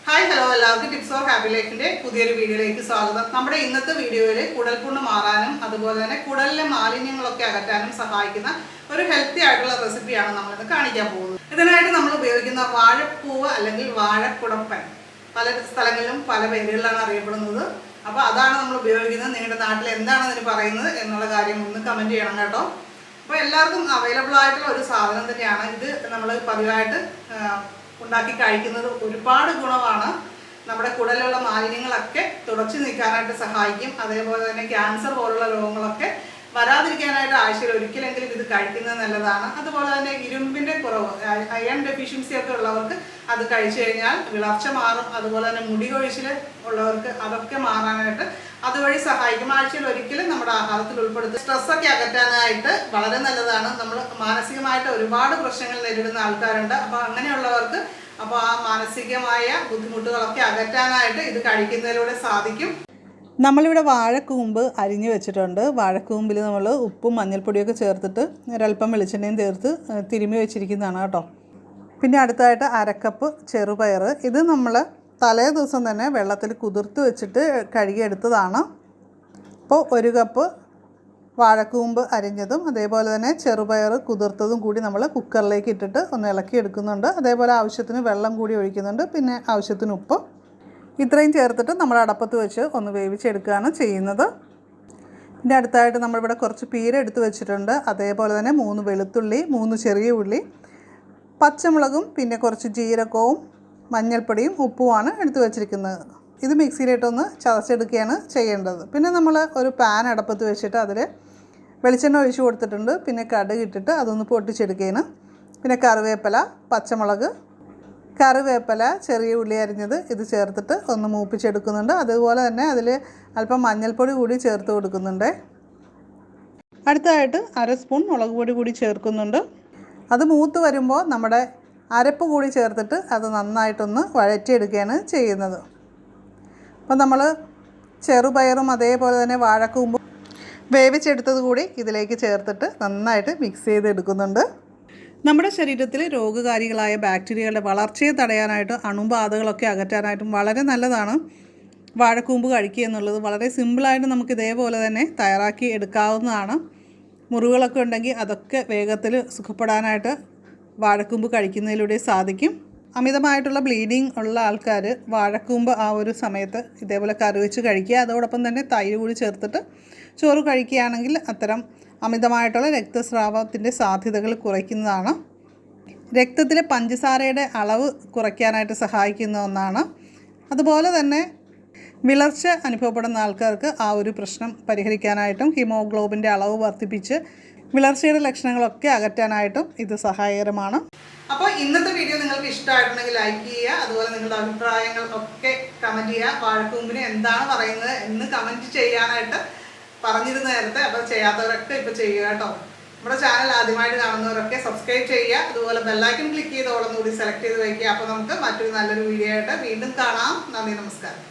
Hi hello എല്ലാവർക്കും tips of happy ലൈഫിൻ്റെ പുതിയൊരു വീഡിയോയിലേക്ക് സ്വാഗതം. നമ്മുടെ ഇന്നത്തെ വീഡിയോയിൽ കുടൽപുണ്ണ് മാറാനും അതുപോലെ തന്നെ കുടലിലെ മാലിന്യങ്ങളൊക്കെ അകറ്റാനും സഹായിക്കുന്ന ഒരു ഹെൽത്തി ആയിട്ടുള്ള റെസിപ്പിയാണ് നമ്മളിന്ന് കാണിക്കാൻ പോകുന്നത്. ഇതിനായിട്ട് നമ്മൾ ഉപയോഗിക്കുന്ന വാഴപ്പൂവ് അല്ലെങ്കിൽ വാഴക്കുടപ്പൻ പല സ്ഥലങ്ങളിലും പല പേരുകളിലാണ് അറിയപ്പെടുന്നത്. അപ്പോൾ അതാണ് നമ്മൾ ഉപയോഗിക്കുന്നത്. നിങ്ങളുടെ നാട്ടിൽ എന്താണ് ഇതിന് പറയുന്നത് എന്നുള്ള കാര്യം ഒന്ന് കമൻറ്റ് ചെയ്യണം കേട്ടോ. അപ്പോൾ എല്ലാവർക്കും അവൈലബിൾ ആയിട്ടുള്ള ഒരു സാധനം തന്നെയാണ് ഇത്. നമ്മൾ പതിവായിട്ട് ഉണ്ടാക്കി കഴിക്കുന്നത് ഒരുപാട് ഗുണമാണ്. നമ്മുടെ കുടലുള്ള മാലിന്യങ്ങളൊക്കെ തുടച്ചു നീക്കാനായിട്ട് സഹായിക്കും. അതേപോലെ തന്നെ ക്യാൻസർ പോലുള്ള രോഗങ്ങളൊക്കെ വരാതിരിക്കാനായിട്ട് ആഴ്ചയിൽ ഒരിക്കലെങ്കിലും ഇത് കഴിക്കുന്നത് നല്ലതാണ്. അതുപോലെ തന്നെ ഇരുമ്പിൻ്റെ കുറവ്, അയൺ ഡെഫിഷ്യൻസി ഒക്കെ ഉള്ളവർക്ക് അത് കഴിച്ചു കഴിഞ്ഞാൽ വിളർച്ച മാറും. അതുപോലെ തന്നെ മുടി കൊഴിച്ചിൽ ഉള്ളവർക്ക് അതൊക്കെ മാറാനായിട്ട് അതുവഴി സഹായിക്കും. ആഴ്ചയിൽ ഒരിക്കലും നമ്മുടെ ആഹാരത്തിൽ ഉൾപ്പെടുത്തി സ്ട്രെസ്സൊക്കെ അകറ്റാനായിട്ട് വളരെ നല്ലതാണ്. നമ്മൾ മാനസികമായിട്ട് ഒരുപാട് പ്രശ്നങ്ങൾ നേരിടുന്ന ആൾക്കാരുണ്ട്. അപ്പോൾ അങ്ങനെയുള്ളവർക്ക് ആ മാനസികമായ ബുദ്ധിമുട്ടുകളൊക്കെ അകറ്റാനായിട്ട് ഇത് കഴിക്കുന്നതിലൂടെ സാധിക്കും. നമ്മളിവിടെ വാഴക്കൂമ്പ് അരിഞ്ഞു വെച്ചിട്ടുണ്ട്. വാഴക്കൂമ്പിൽ നമ്മൾ ഉപ്പും മഞ്ഞൾപ്പൊടിയൊക്കെ ചേർത്തിട്ട് ഒരല്പം വെളിച്ചെണ്ണയും ചേർത്ത് തിരുമ്മി വെച്ചിരിക്കുന്നതാണ് കേട്ടോ. പിന്നെ അടുത്തായിട്ട് അരക്കപ്പ് ചെറുപയർ. ഇത് നമ്മൾ തലേ ദിവസം തന്നെ വെള്ളത്തിൽ കുതിർത്ത് വെച്ചിട്ട് കഴുകിയെടുത്തതാണ്. അപ്പോൾ ഒരു കപ്പ് വാഴക്കൂമ്പ് അരിഞ്ഞതും അതേപോലെ തന്നെ ചെറുപയർ കുതിർത്തതും കൂടി നമ്മൾ കുക്കറിലേക്ക് ഇട്ടിട്ട് ഒന്ന് ഇളക്കി എടുക്കുന്നുണ്ട്. അതേപോലെ ആവശ്യത്തിന് വെള്ളം കൂടി ഒഴിക്കുന്നുണ്ട്. പിന്നെ ആവശ്യത്തിന് ഉപ്പ്, ഇത്രയും ചേർത്തിട്ട് നമ്മൾ അടപ്പത്ത് വെച്ച് ഒന്ന് വേവിച്ചെടുക്കുകയാണ് ചെയ്യുന്നത്. പിന്നെ അടുത്തായിട്ട് നമ്മളിവിടെ കുറച്ച് പീര എടുത്ത് വെച്ചിട്ടുണ്ട്. അതേപോലെ തന്നെ 3 വെളുത്തുള്ളി, 3 ചെറിയ ഉള്ളി, പച്ചമുളകും പിന്നെ കുറച്ച് ജീരകവും മഞ്ഞൾപ്പൊടിയും ഉപ്പുമാണ് എടുത്ത് വെച്ചിരിക്കുന്നത്. ഇത് മിക്സിയിലിട്ടൊന്ന് ചതച്ചെടുക്കുകയാണ് ചെയ്യേണ്ടത്. പിന്നെ നമ്മൾ ഒരു പാൻ അടപ്പത്ത് വെച്ചിട്ട് അതിൽ വെളിച്ചെണ്ണ ഒഴിച്ച് കൊടുത്തിട്ടുണ്ട്. പിന്നെ കടുക് ഇട്ടിട്ട് അതൊന്ന് പൊട്ടിച്ചെടുക്കുകയാണ്. പിന്നെ കറിവേപ്പില, പച്ചമുളക്, കറിവേപ്പില, ചെറിയ ഉള്ളി അരിഞ്ഞത് ഇത് ചേർത്തിട്ട് ഒന്ന് മൂപ്പിച്ചെടുക്കുന്നുണ്ട്. അതുപോലെ തന്നെ അതിൽ അല്പം മഞ്ഞൾപ്പൊടി കൂടി ചേർത്ത് കൊടുക്കുന്നുണ്ട്. അടുത്തതായിട്ട് 1 സ്പൂൺ മുളക് പൊടി കൂടി ചേർക്കുന്നുണ്ട്. അത് മൂത്ത് വരുമ്പോൾ നമ്മുടെ അരപ്പ് കൂടി ചേർത്തിട്ട് അത് നന്നായിട്ടൊന്ന് വഴറ്റിയെടുക്കുകയാണ് ചെയ്യുന്നത്. അപ്പോൾ നമ്മൾ ചെറുപയറും അതേപോലെ തന്നെ വാഴക്കൂമ്പും വേവിച്ചെടുത്തത് കൂടി ഇതിലേക്ക് ചേർത്തിട്ട് നന്നായിട്ട് മിക്സ് ചെയ്തെടുക്കുന്നുണ്ട്. നമ്മുടെ ശരീരത്തിൽ രോഗകാരികളായ ബാക്ടീരിയകളുടെ വളർച്ചയെ തടയാനായിട്ട് അണുബാധകളൊക്കെ അകറ്റാനായിട്ടും വളരെ നല്ലതാണ് വാഴക്കൂമ്പ് കഴിക്കുക എന്നുള്ളത്. വളരെ സിമ്പിളായിട്ട് നമുക്ക് ഇതേപോലെ തന്നെ തയ്യാറാക്കി എടുക്കാവുന്നതാണ്. മുറിവുകളൊക്കെ ഉണ്ടെങ്കിൽ അതൊക്കെ വേഗത്തിൽ സുഖപ്പെടാനായിട്ട് വാഴക്കൂമ്പ് കഴിക്കുന്നതിലൂടെ സാധിക്കും. അമിതമായിട്ടുള്ള ബ്ലീഡിങ് ഉള്ള ആൾക്കാർ വാഴക്കൂമ്പ് ആ ഒരു സമയത്ത് ഇതേപോലെ കറി വെച്ച് കഴിക്കുക. അതോടൊപ്പം തന്നെ തൈര് കൂടി ചേർത്തിട്ട് ചോറ് കഴിക്കുകയാണെങ്കിൽ അത്തരം അമിതമായിട്ടുള്ള രക്തസ്രാവത്തിൻ്റെ സാധ്യതകൾ കുറയ്ക്കുന്നതാണ്. രക്തത്തിലെ പഞ്ചസാരയുടെ അളവ് കുറയ്ക്കാനായിട്ട് സഹായിക്കുന്ന ഒന്നാണ്. അതുപോലെ തന്നെ വിളർച്ച അനുഭവപ്പെടുന്ന ആൾക്കാർക്ക് ആ ഒരു പ്രശ്നം പരിഹരിക്കാനായിട്ടും ഹീമോഗ്ലോബിൻ്റെ അളവ് വർദ്ധിപ്പിച്ച് വിളർച്ചയുടെ ലക്ഷണങ്ങളൊക്കെ അകറ്റാനായിട്ടും ഇത് സഹായകരമാണ്. അപ്പോൾ ഇന്നത്തെ വീഡിയോ നിങ്ങൾക്ക് ഇഷ്ടമായിട്ടുണ്ടെങ്കിൽ ലൈക്ക് ചെയ്യുക. അതുപോലെ നിങ്ങളുടെ അഭിപ്രായങ്ങൾ ഒക്കെ കമൻറ്റ് ചെയ്യുക. വാഴക്കൂമ്പിന് എന്താണ് പറയുന്നത് എന്ന് കമൻറ്റ് ചെയ്യാനായിട്ട് പറഞ്ഞിരുന്ന നേരത്തെ. അപ്പോൾ ചെയ്യാത്തവരൊക്കെ ഇപ്പോൾ ചെയ്യുക കേട്ടോ. നമ്മുടെ ചാനൽ ആദ്യമായിട്ട് കാണുന്നവരൊക്കെ സബ്സ്ക്രൈബ് ചെയ്യുക. അതുപോലെ ബെല്ലൈക്കൺ ക്ലിക്ക് ചെയ്ത് ഓളൊന്നുകൂടി സെലക്ട് ചെയ്ത് വയ്ക്കുക. അപ്പോൾ നമുക്ക് മറ്റൊരു നല്ലൊരു വീഡിയോ ആയിട്ട് വീണ്ടും കാണാം. നന്ദി, നമസ്കാരം.